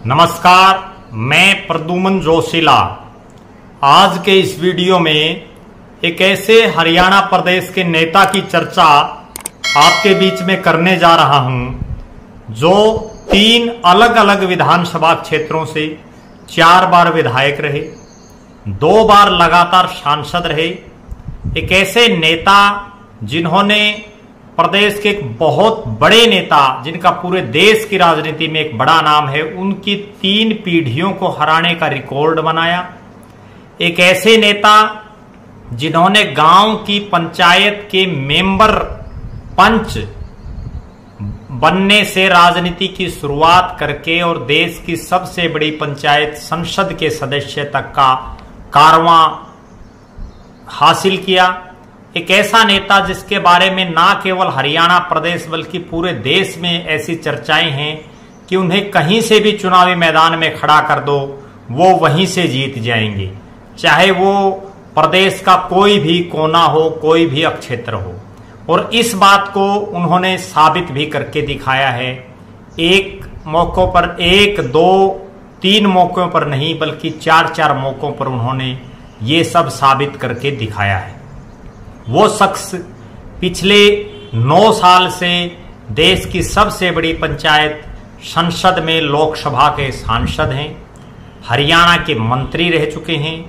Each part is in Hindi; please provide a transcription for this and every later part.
नमस्कार, मैं प्रद्युमन जोशीला। आज के इस वीडियो में एक ऐसे हरियाणा प्रदेश के नेता की चर्चा आपके बीच में करने जा रहा हूं जो 3 अलग अलग विधानसभा क्षेत्रों से 4 बार विधायक रहे, 2 बार लगातार सांसद रहे। एक ऐसे नेता जिन्होंने प्रदेश के एक बहुत बड़े नेता, जिनका पूरे देश की राजनीति में एक बड़ा नाम है, उनकी 3 पीढ़ियों को हराने का रिकॉर्ड बनाया। एक ऐसे नेता जिन्होंने गांव की पंचायत के मेंबर पंच बनने से राजनीति की शुरुआत करके और देश की सबसे बड़ी पंचायत संसद के सदस्य तक का कारवां हासिल किया। एक ऐसा नेता जिसके बारे में ना केवल हरियाणा प्रदेश बल्कि पूरे देश में ऐसी चर्चाएं हैं कि उन्हें कहीं से भी चुनावी मैदान में खड़ा कर दो, वो वहीं से जीत जाएंगे, चाहे वो प्रदेश का कोई भी कोना हो, कोई भी क्षेत्र हो। और इस बात को उन्होंने साबित भी करके दिखाया है। एक मौकों पर 1, 2, 3 मौकों पर नहीं बल्कि 4 मौकों पर उन्होंने ये सब साबित करके दिखाया है। वो शख्स पिछले 9 साल से देश की सबसे बड़ी पंचायत संसद में लोकसभा के सांसद हैं, हरियाणा के मंत्री रह चुके हैं,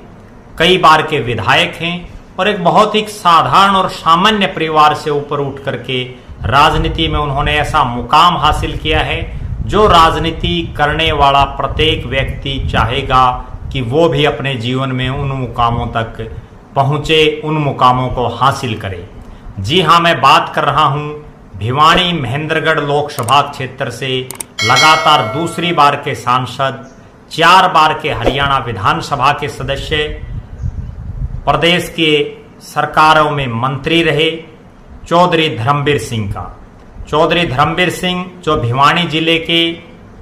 कई बार के विधायक हैं और एक बहुत ही साधारण और सामान्य परिवार से ऊपर उठ करके राजनीति में उन्होंने ऐसा मुकाम हासिल किया है जो राजनीति करने वाला प्रत्येक व्यक्ति चाहेगा कि वो भी अपने जीवन में उन मुकामों तक पहुंचे, उन मुकामों को हासिल करे। जी हां, मैं बात कर रहा हूं भिवानी महेंद्रगढ़ लोकसभा क्षेत्र से लगातार दूसरी बार के सांसद, 4 बार के हरियाणा विधानसभा के सदस्य, प्रदेश के सरकारों में मंत्री रहे चौधरी धर्मवीर सिंह का। चौधरी धर्मवीर सिंह जो भिवानी जिले के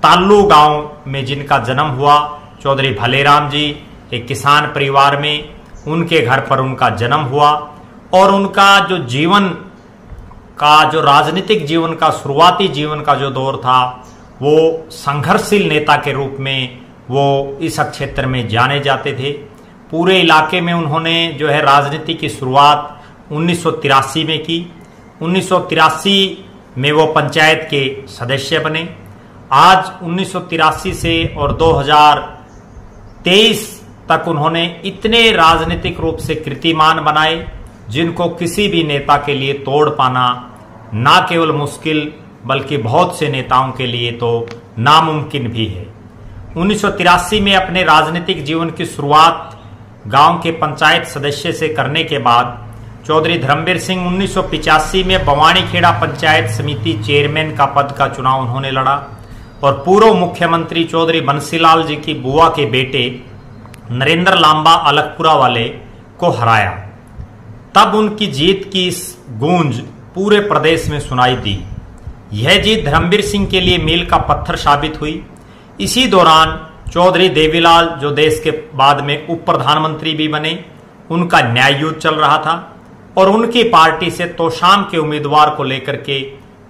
ताल्लू गांव में जिनका जन्म हुआ, चौधरी भलेराम जी एक किसान परिवार में, उनके घर पर उनका जन्म हुआ और उनका जो जीवन का, जो राजनीतिक जीवन का, शुरुआती जीवन का जो दौर था, वो संघर्षशील नेता के रूप में वो इस क्षेत्र में जाने जाते थे। पूरे इलाके में उन्होंने जो है राजनीति की शुरुआत 1983 में की। 1983 में वो पंचायत के सदस्य बने। आज 1983 से और 2023 तक उन्होंने इतने राजनीतिक रूप से कीर्तिमान बनाए जिनको किसी भी नेता के लिए तोड़ पाना ना केवल मुश्किल बल्कि बहुत से नेताओं के लिए तो नामुमकिन भी है। 1983 में अपने राजनीतिक जीवन की शुरुआत गांव के पंचायत सदस्य से करने के बाद चौधरी धर्मवीर सिंह 1985 में बवानीखेड़ा पंचायत समिति चेयरमैन का पद का चुनाव उन्होंने लड़ा और पूर्व मुख्यमंत्री चौधरी बंसीलाल जी की बुआ के बेटे नरेंद्र लांबा अलकपुरा वाले को हराया। तब उनकी जीत की गूंज पूरे प्रदेश में सुनाई दी। यह जीत धर्मवीर सिंह के लिए मील का पत्थर साबित हुई। इसी दौरान चौधरी देवीलाल जो देश के बाद में उप प्रधानमंत्री भी बने, उनका न्याय युद्ध चल रहा था और उनकी पार्टी से तोशाम के उम्मीदवार को लेकर के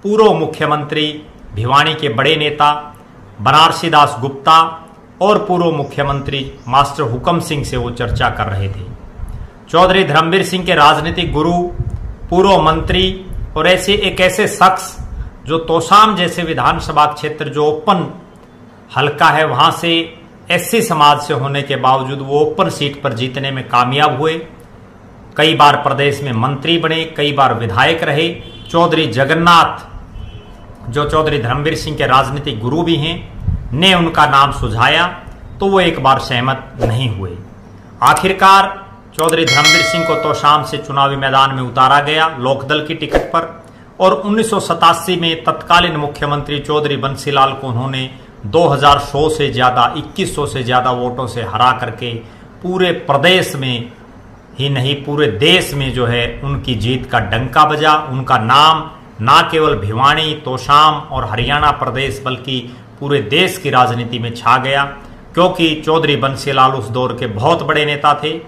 पूर्व मुख्यमंत्री, भिवानी के बड़े नेता बनारसी दास गुप्ता और पूर्व मुख्यमंत्री मास्टर हुकम सिंह से वो चर्चा कर रहे थे। चौधरी धर्मवीर सिंह के राजनीतिक गुरु, पूर्व मंत्री और एक ऐसे शख्स जो तोशाम जैसे विधानसभा क्षेत्र जो ओपन हल्का है, वहां से एससी समाज से होने के बावजूद वो ओपन सीट पर जीतने में कामयाब हुए। कई बार प्रदेश में मंत्री बने, कई बार विधायक रहे। चौधरी जगन्नाथ जो चौधरी धर्मवीर सिंह के राजनीतिक गुरु भी हैं, ने उनका नाम सुझाया तो वो एक बार सहमत नहीं हुए। आखिरकार चौधरी धर्मवीर सिंह को तोशाम से चुनावी मैदान में उतारा गया लोकदल की टिकट पर और 1987 में तत्कालीन मुख्यमंत्री चौधरी बंसीलाल को उन्होंने 2100 से ज्यादा 2100 से ज्यादा वोटों से हरा करके पूरे प्रदेश में ही नहीं पूरे देश में जो है उनकी जीत का डंका बजा। उनका नाम ना केवल भिवानी, तोशाम और हरियाणा प्रदेश बल्कि पूरे देश की राजनीति में छा गया, क्योंकि चौधरी बंसीलाल उस दौर के बहुत बड़े नेता थे।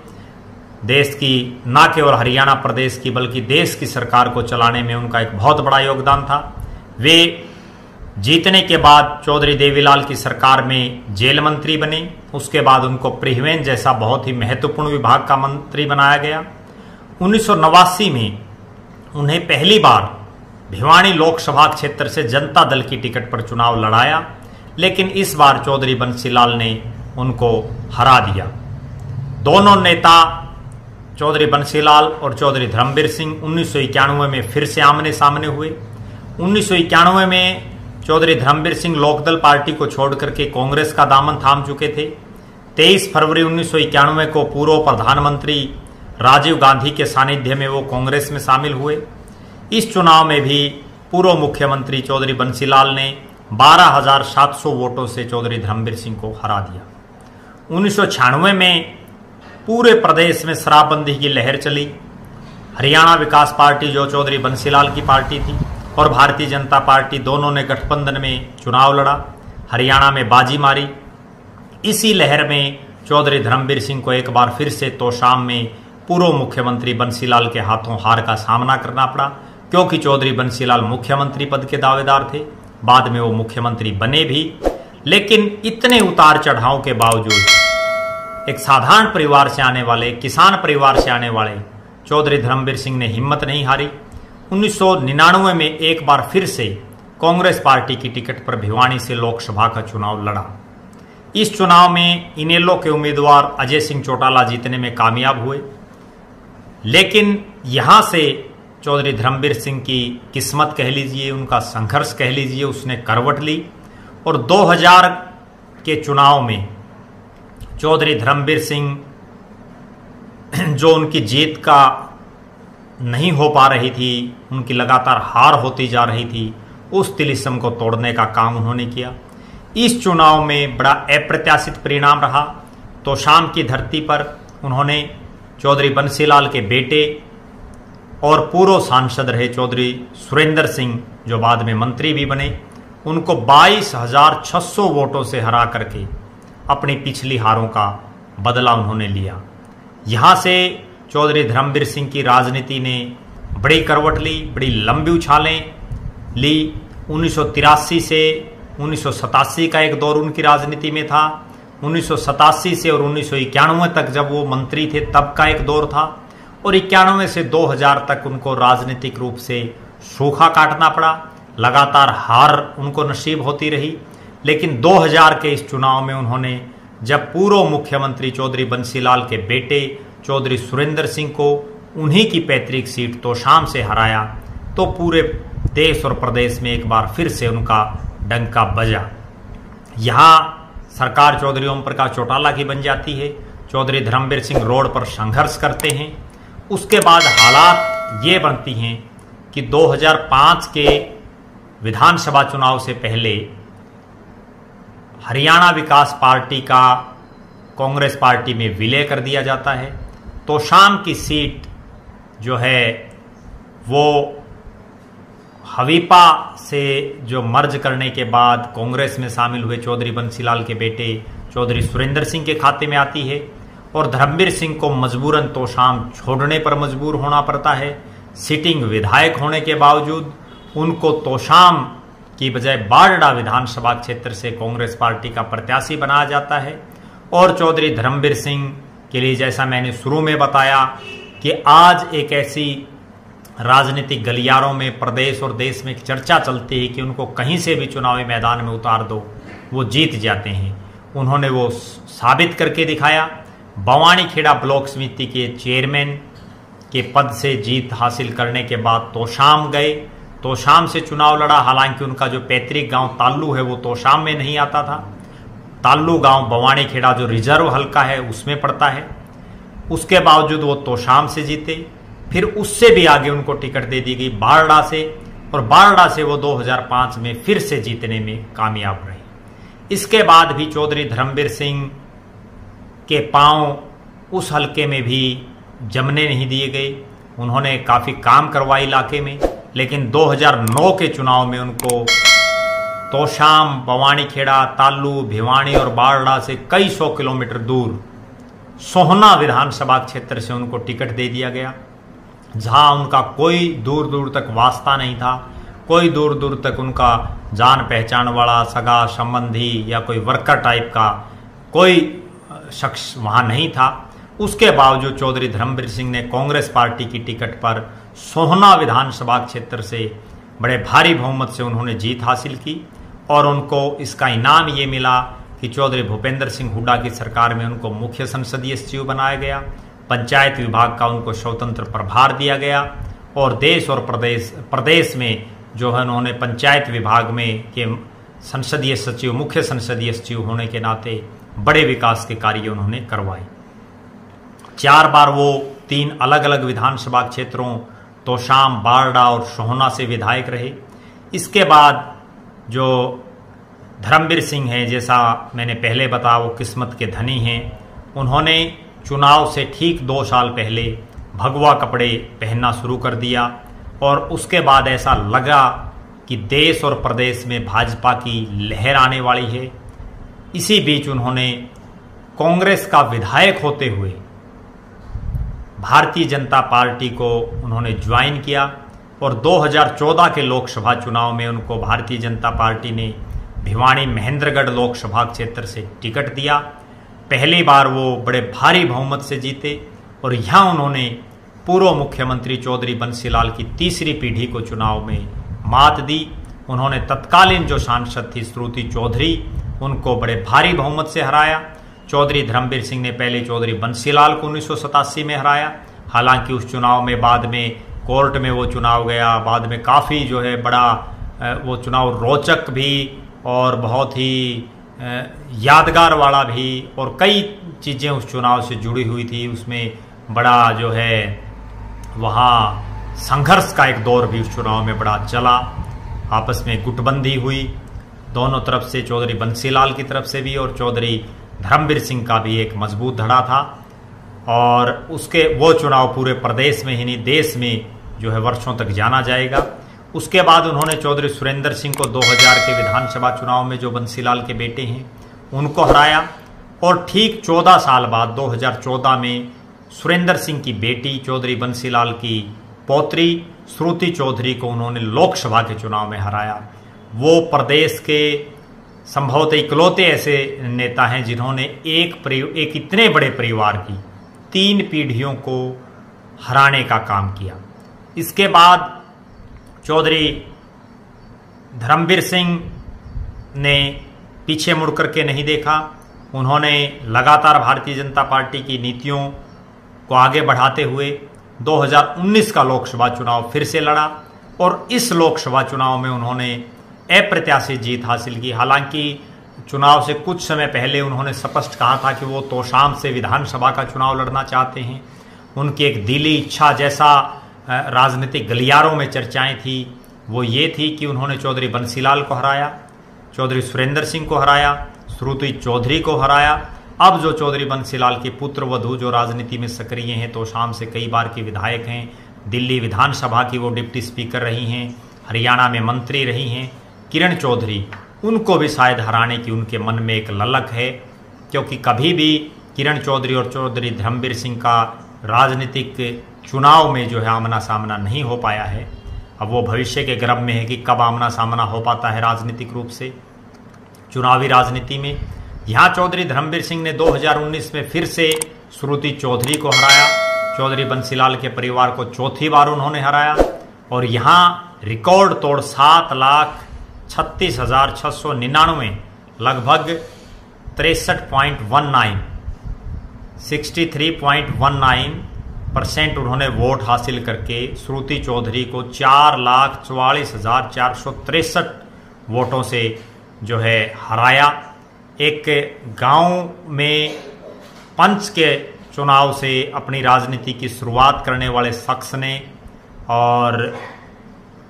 देश की, ना केवल हरियाणा प्रदेश की बल्कि देश की सरकार को चलाने में उनका एक बहुत बड़ा योगदान था। वे जीतने के बाद चौधरी देवीलाल की सरकार में जेल मंत्री बने। उसके बाद उनको परिवहन जैसा बहुत ही महत्वपूर्ण विभाग का मंत्री बनाया गया। 1989 में उन्हें पहली बार भिवानी लोकसभा क्षेत्र से जनता दल की टिकट पर चुनाव लड़ाया, लेकिन इस बार चौधरी बंसीलाल ने उनको हरा दिया। दोनों नेता चौधरी बंसीलाल और चौधरी धर्मवीर सिंह 1991 में फिर से आमने सामने हुए। 1991 में चौधरी धर्मवीर सिंह लोकदल पार्टी को छोड़कर के कांग्रेस का दामन थाम चुके थे। 23 फरवरी 1991 को पूर्व प्रधानमंत्री राजीव गांधी के सानिध्य में वो कांग्रेस में शामिल हुए। इस चुनाव में भी पूर्व मुख्यमंत्री चौधरी बंसीलाल ने 12,700 वोटों से चौधरी धर्मवीर सिंह को हरा दिया। 1996 में पूरे प्रदेश में शराबबंदी की लहर चली। हरियाणा विकास पार्टी, जो चौधरी बंसीलाल की पार्टी थी, और भारतीय जनता पार्टी दोनों ने गठबंधन में चुनाव लड़ा, हरियाणा में बाजी मारी। इसी लहर में चौधरी धर्मवीर सिंह को एक बार फिर से तोशाम में पूर्व मुख्यमंत्री बंसीलाल के हाथों हार का सामना करना पड़ा, क्योंकि चौधरी बंसीलाल मुख्यमंत्री पद के दावेदार थे। बाद में वो मुख्यमंत्री बने भी, लेकिन इतने उतार चढ़ाव के बावजूद एक साधारण परिवार से आने वाले, किसान परिवार से आने वाले चौधरी धर्मवीर सिंह ने हिम्मत नहीं हारी। 1999 में एक बार फिर से कांग्रेस पार्टी की टिकट पर भिवानी से लोकसभा का चुनाव लड़ा। इस चुनाव में इनेलो के उम्मीदवार अजय सिंह चौटाला जीतने में कामयाब हुए, लेकिन यहां से चौधरी धर्मवीर सिंह की किस्मत कह लीजिए, उनका संघर्ष कह लीजिए, उसने करवट ली और 2000 के चुनाव में चौधरी धर्मवीर सिंह, जो उनकी जीत का नहीं हो पा रही थी, उनकी लगातार हार होती जा रही थी, उस तिलिस्म को तोड़ने का काम उन्होंने किया। इस चुनाव में बड़ा अप्रत्याशित परिणाम रहा। तोशाम की धरती पर उन्होंने चौधरी बंसीलाल के बेटे और पूर्व सांसद रहे चौधरी सुरेंद्र सिंह, जो बाद में मंत्री भी बने, उनको 22,600 वोटों से हरा करके अपनी पिछली हारों का बदला उन्होंने लिया। यहां से चौधरी धर्मवीर सिंह की राजनीति ने बड़ी करवट ली, बड़ी लंबी उछालें ली। 1983 से 1987 का एक दौर उनकी राजनीति में था। 1987 से और 1991 तक जब वो मंत्री थे तब का एक दौर था, और 91 से 2000 तक उनको राजनीतिक रूप से सूखा काटना पड़ा। लगातार हार उनको नसीब होती रही, लेकिन 2000 के इस चुनाव में उन्होंने जब पूर्व मुख्यमंत्री चौधरी बंसीलाल के बेटे चौधरी सुरेंद्र सिंह को उन्हीं की पैतृक सीट तोशाम से हराया, तो पूरे देश और प्रदेश में एक बार फिर से उनका डंका बजा। यहाँ सरकार चौधरी ओम प्रकाश चौटाला की बन जाती है। चौधरी धर्मवीर सिंह रोड पर संघर्ष करते हैं। उसके बाद हालात ये बनती हैं कि 2005 के विधानसभा चुनाव से पहले हरियाणा विकास पार्टी का कांग्रेस पार्टी में विलय कर दिया जाता है। तोशाम की सीट जो है वो हवीपा से जो मर्ज करने के बाद कांग्रेस में शामिल हुए चौधरी बंसीलाल के बेटे चौधरी सुरेंद्र सिंह के खाते में आती है, और धर्मवीर सिंह को मजबूरन तोशाम छोड़ने पर मजबूर होना पड़ता है। सिटिंग विधायक होने के बावजूद उनको तोशाम की बजाय बारडा विधानसभा क्षेत्र से कांग्रेस पार्टी का प्रत्याशी बनाया जाता है। और चौधरी धर्मवीर सिंह के लिए, जैसा मैंने शुरू में बताया, कि आज एक ऐसी राजनीतिक गलियारों में प्रदेश और देश में चर्चा चलती है कि उनको कहीं से भी चुनावी मैदान में उतार दो, वो जीत जाते हैं। उन्होंने वो साबित करके दिखाया। बवानी खेड़ा ब्लॉक समिति के चेयरमैन के पद से जीत हासिल करने के बाद तोशाम गए, तोशाम से चुनाव लड़ा। हालांकि उनका जो पैतृक गांव ताल्लू है वो तोशाम में नहीं आता था। ताल्लू गांव बवानी खेड़ा जो रिजर्व हल्का है उसमें पड़ता है। उसके बावजूद वो तोशाम से जीते। फिर उससे भी आगे उनको टिकट दे दी गई बारडा से, और बारडा से वो 2005 में फिर से जीतने में कामयाब रहे। इसके बाद भी चौधरी धर्मवीर सिंह के पांव उस हलके में भी जमने नहीं दिए गए। उन्होंने काफ़ी काम करवाए इलाके में, लेकिन 2009 के चुनाव में उनको तोशाम, बवानी खेड़ा, ताल्लू, भिवानी और बारडा से कई 100 किलोमीटर दूर सोहना विधानसभा क्षेत्र से उनको टिकट दे दिया गया, जहां उनका कोई दूर दूर तक वास्ता नहीं था। कोई दूर दूर तक उनका जान पहचान वाला सगा संबंधी या कोई वर्कर टाइप का कोई शख्स वहां नहीं था। उसके बावजूद चौधरी धर्मवीर सिंह ने कांग्रेस पार्टी की टिकट पर सोहना विधानसभा क्षेत्र से बड़े भारी बहुमत से उन्होंने जीत हासिल की और उनको इसका इनाम ये मिला कि चौधरी भूपेंद्र सिंह हुड्डा की सरकार में उनको मुख्य संसदीय सचिव बनाया गया, पंचायत विभाग का उनको स्वतंत्र प्रभार दिया गया और देश और प्रदेश में जो है उन्होंने पंचायत विभाग में के संसदीय सचिव, मुख्य संसदीय सचिव होने के नाते बड़े विकास के कार्य उन्होंने करवाए। 4 बार वो 3 अलग अलग विधानसभा क्षेत्रों तोशाम, बारडा और सोहना से विधायक रहे। इसके बाद जो धर्मवीर सिंह हैं, जैसा मैंने पहले बताया, वो किस्मत के धनी हैं। उन्होंने चुनाव से ठीक 2 साल पहले भगवा कपड़े पहनना शुरू कर दिया और उसके बाद ऐसा लगा कि देश और प्रदेश में भाजपा की लहर आने वाली है। इसी बीच उन्होंने कांग्रेस का विधायक होते हुए भारतीय जनता पार्टी को उन्होंने ज्वाइन किया और 2014 के लोकसभा चुनाव में उनको भारतीय जनता पार्टी ने भिवानी महेंद्रगढ़ लोकसभा क्षेत्र से टिकट दिया। पहली बार वो बड़े भारी बहुमत से जीते और यहाँ उन्होंने पूर्व मुख्यमंत्री चौधरी बंसीलाल की तीसरी पीढ़ी को चुनाव में मात दी। उन्होंने तत्कालीन जो सांसद थी श्रुति चौधरी, उनको बड़े भारी बहुमत से हराया। चौधरी धर्मवीर सिंह ने पहले चौधरी बंसीलाल को 1987 में हराया। हालांकि उस चुनाव में बाद में कोर्ट में वो चुनाव गया, बाद में काफ़ी जो है बड़ा वो चुनाव रोचक भी और बहुत ही यादगार वाला भी और कई चीज़ें उस चुनाव से जुड़ी हुई थी। उसमें बड़ा जो है वहाँ संघर्ष का एक दौर भी उस चुनाव में बड़ा चला। आपस में गुटबंदी हुई दोनों तरफ से, चौधरी बंसीलाल की तरफ से भी और चौधरी धर्मवीर सिंह का भी एक मजबूत धड़ा था। और उसके वो चुनाव पूरे प्रदेश में ही नहीं देश में जो है वर्षों तक जाना जाएगा। उसके बाद उन्होंने चौधरी सुरेंद्र सिंह को 2000 के विधानसभा चुनाव में, जो बंसीलाल के बेटे हैं, उनको हराया और ठीक 14 साल बाद 2014 में सुरेंद्र सिंह की बेटी चौधरी बंसीलाल की पौत्री श्रुति चौधरी को उन्होंने लोकसभा के चुनाव में हराया। वो प्रदेश के संभवतः इकलौते ऐसे नेता हैं जिन्होंने एक इतने बड़े परिवार की 3 पीढ़ियों को हराने का काम किया। इसके बाद चौधरी धर्मवीर सिंह ने पीछे मुड़ करके नहीं देखा। उन्होंने लगातार भारतीय जनता पार्टी की नीतियों को आगे बढ़ाते हुए 2019 का लोकसभा चुनाव फिर से लड़ा और इस लोकसभा चुनाव में उन्होंने अप्रत्याशित जीत हासिल की। हालांकि चुनाव से कुछ समय पहले उन्होंने स्पष्ट कहा था कि वो तोशाम से विधानसभा का चुनाव लड़ना चाहते हैं। उनकी एक दिली इच्छा, जैसा राजनीतिक गलियारों में चर्चाएं थी, वो ये थी कि उन्होंने चौधरी बंसीलाल को हराया, चौधरी सुरेंद्र सिंह को हराया, श्रुति चौधरी को हराया। अब जो चौधरी बंसीलाल की पुत्र वधू जो राजनीति में सक्रिय हैं, तोशाम से कई बार की विधायक हैं, दिल्ली विधानसभा की वो डिप्टी स्पीकर रही हैं, हरियाणा में मंत्री रही हैं, किरण चौधरी, उनको भी शायद हराने की उनके मन में एक ललक है। क्योंकि कभी भी किरण चौधरी और चौधरी धर्मवीर सिंह का राजनीतिक चुनाव में जो है आमना सामना नहीं हो पाया है। अब वो भविष्य के गर्भ में है कि कब आमना सामना हो पाता है राजनीतिक रूप से चुनावी राजनीति में। यहाँ चौधरी धर्मवीर सिंह ने 2019 में फिर से श्रुति चौधरी को हराया। चौधरी बंसीलाल के परिवार को चौथी बार उन्होंने हराया और यहाँ रिकॉर्ड तोड़ 7,36,699 लगभग 63.19% उन्होंने वोट हासिल करके श्रुति चौधरी को 4,44,463 वोटों से जो है हराया। एक गांव में पंच के चुनाव से अपनी राजनीति की शुरुआत करने वाले शख्स ने और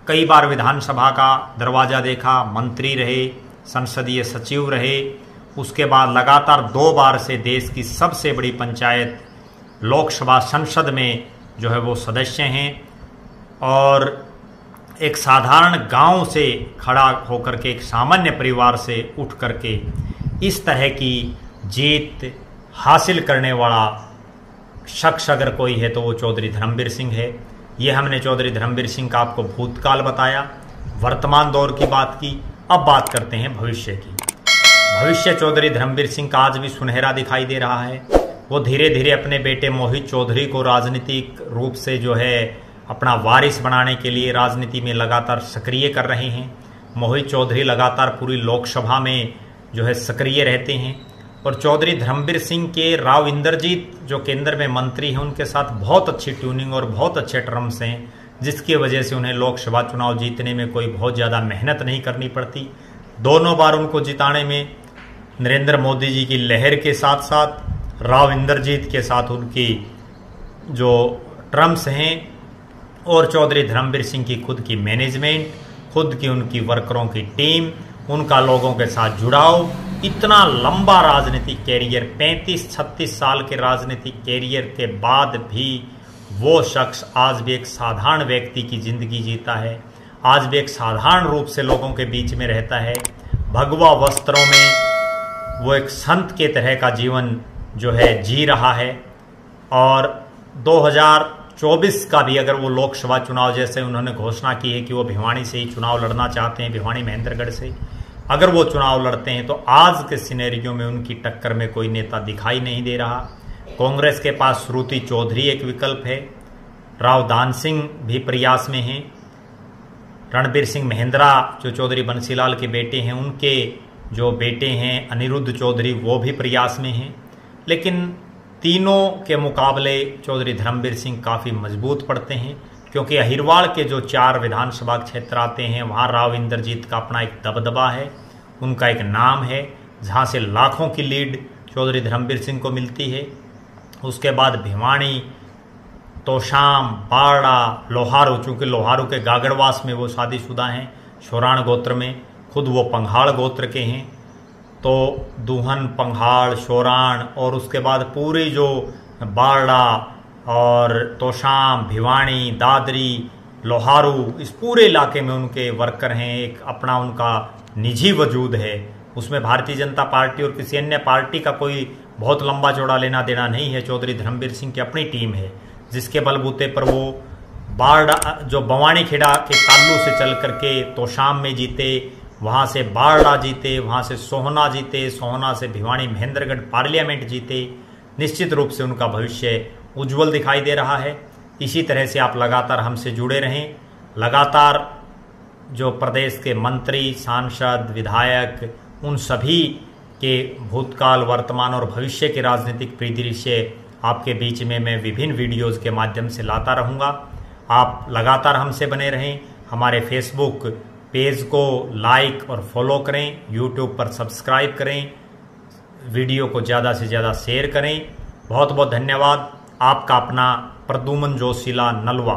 कई बार विधानसभा का दरवाज़ा देखा, मंत्री रहे, संसदीय सचिव रहे, उसके बाद लगातार 2 बार से देश की सबसे बड़ी पंचायत लोकसभा संसद में जो है वो सदस्य हैं और एक साधारण गांव से खड़ा होकर के, एक सामान्य परिवार से उठ करके इस तरह की जीत हासिल करने वाला शख्स अगर कोई है तो वो चौधरी धर्मवीर सिंह है। ये हमने चौधरी धर्मवीर सिंह का आपको भूतकाल बताया। वर्तमान दौर की बात की। अब बात करते हैं भविष्य की। भविष्य चौधरी धर्मवीर सिंह का आज भी सुनहरा दिखाई दे रहा है। वो धीरे धीरे अपने बेटे मोहित चौधरी को राजनीतिक रूप से जो है अपना वारिस बनाने के लिए राजनीति में लगातार सक्रिय कर रहे हैं। मोहित चौधरी लगातार पूरी लोकसभा में जो है सक्रिय रहते हैं और चौधरी धर्मवीर सिंह के राव इंद्रजीत जो केंद्र में मंत्री हैं उनके साथ बहुत अच्छी ट्यूनिंग और बहुत अच्छे टर्म्स हैं, जिसकी वजह से उन्हें लोकसभा चुनाव जीतने में कोई बहुत ज़्यादा मेहनत नहीं करनी पड़ती। दोनों बार उनको जिताने में नरेंद्र मोदी जी की लहर के साथ साथ राव इंद्रजीत के साथ उनकी जो टर्म्स हैं और चौधरी धर्मवीर सिंह की खुद की मैनेजमेंट, खुद की उनकी वर्करों की टीम, उनका लोगों के साथ जुड़ाव, इतना लंबा राजनीतिक कैरियर 35-36 साल के राजनीतिक कैरियर के बाद भी वो शख्स आज भी एक साधारण व्यक्ति की जिंदगी जीता है, आज भी एक साधारण रूप से लोगों के बीच में रहता है। भगवा वस्त्रों में वो एक संत के तरह का जीवन जो है जी रहा है। और 2024 का भी अगर वो लोकसभा चुनाव जैसे उन्होंने घोषणा की है कि वो भिवानी से ही चुनाव लड़ना चाहते हैं, भिवानी महेंद्रगढ़ से अगर वो चुनाव लड़ते हैं तो आज के सिनेरियो में उनकी टक्कर में कोई नेता दिखाई नहीं दे रहा। कांग्रेस के पास श्रुति चौधरी एक विकल्प है, राव दान सिंह भी प्रयास में हैं, रणबीर सिंह महेंद्रा जो चौधरी बंसीलाल के बेटे हैं उनके जो बेटे हैं अनिरुद्ध चौधरी वो भी प्रयास में हैं। लेकिन तीनों के मुकाबले चौधरी धर्मवीर सिंह काफ़ी मजबूत पड़ते हैं, क्योंकि अहिरवाड़ के जो 4 विधानसभा क्षेत्र आते हैं वहाँ राव इंद्रजीत का अपना एक दबदबा है, उनका एक नाम है, जहाँ से लाखों की लीड चौधरी धर्मवीर सिंह को मिलती है। उसके बाद भिवानी, तोशाम, बाड़ा, लोहारू, चूँकि लोहारू के गागड़वास में वो शादीशुदा हैं, शोराण गोत्र में, खुद वो पंघाड़ गोत्र के हैं, तो दूहन, पंघाड़, शोराण और उसके बाद पूरी जो बाड़ा और तोशाम, भिवानी, दादरी, लोहारू, इस पूरे इलाके में उनके वर्कर हैं। एक अपना उनका निजी वजूद है, उसमें भारतीय जनता पार्टी और किसी अन्य पार्टी का कोई बहुत लंबा चौड़ा लेना देना नहीं है। चौधरी धर्मवीर सिंह की अपनी टीम है, जिसके बलबूते पर वो बाड़ा जो बवानी खेड़ा के ताल्लु से चल करके तोशाम में जीते, वहाँ से बाड़ा जीते, वहाँ से सोहना जीते, सोहना से भिवानी महेंद्रगढ़ पार्लियामेंट जीते। निश्चित रूप से उनका भविष्य उज्जवल दिखाई दे रहा है। इसी तरह से आप लगातार हमसे जुड़े रहें। लगातार जो प्रदेश के मंत्री, सांसद, विधायक, उन सभी के भूतकाल, वर्तमान और भविष्य के राजनीतिक परिदृश्य आपके बीच में मैं विभिन्न वीडियोज़ के माध्यम से लाता रहूँगा। आप लगातार हमसे बने रहें। हमारे फेसबुक पेज को लाइक और फॉलो करें, यूट्यूब पर सब्सक्राइब करें, वीडियो को ज़्यादा से ज़्यादा शेयर करें। बहुत बहुत धन्यवाद। आपका अपना प्रद्युमन जोशीला, नलवा।